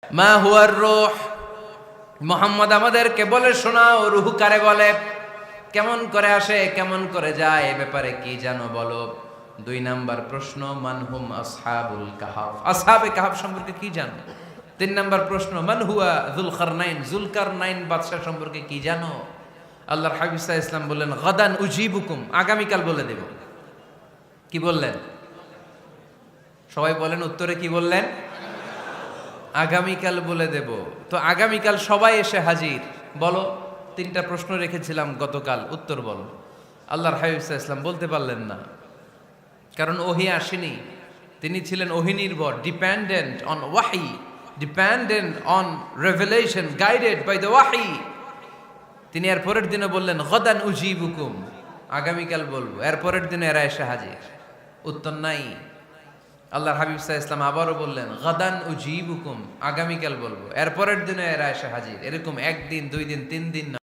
মা হুয়ার রূহ, মুহাম্মদ আমাদেরকে বলে শোনাও রূহ কারে বলে, কেমন করে আসে, কেমন করে যায়, এ ব্যাপারে কি জানো বলো। 2 নাম্বার প্রশ্ন, মানহুম আসহাবুল কাহাফ, আসহাবে কাহাফ সম্পর্কে কি জানো। 3 নাম্বার প্রশ্ন, মান হুয়া যুলকারনাইন, যুলকারনাইন বাদশা সম্পর্কে কি জানো। আল্লাহর হাবিব সাল্লাল্লাহু আলাইহি ওয়াসাল্লাম বললেন গাদান উজিবুকুম, আগামীকাল বলে দেব। কি বললেন? সবাই বলেন উত্তরে কি বললেন? আগামীকাল বলে দেব। তো আগামীকাল সবাই এসে হাজির। বলো, 3টা প্রশ্ন রেখেছিলাম গতকাল, উত্তর বলো। আল্লাহর হাবিব সাল্লাল্লাহু আলাইহি ওয়াসাল্লাম বলতে পারলেন না, কারণ ওহী আসেনি। তিনি ছিলেন ওহী নির্ভর, ডিপেন্ডেন্ট অন ওয়াহি, dependent on revelation, guided by the ওয়াহি। তিনি এর পরের দিনে বললেন গাদান উজিবুকুম, আগামীকাল বলবো। এর পরের দিনে এরা এসে হাজির, উত্তর নাই। আল্লাহর হাবিব সাল্লাল্লাহু আলাইহি ওয়াসাল্লাম আবারও বললেন গাদান উজিবুকুম, আগামীকাল বলবো। এর পরের দিনে এরা এসে হাজির। এরকম 1 দিন 2 দিন 3 দিন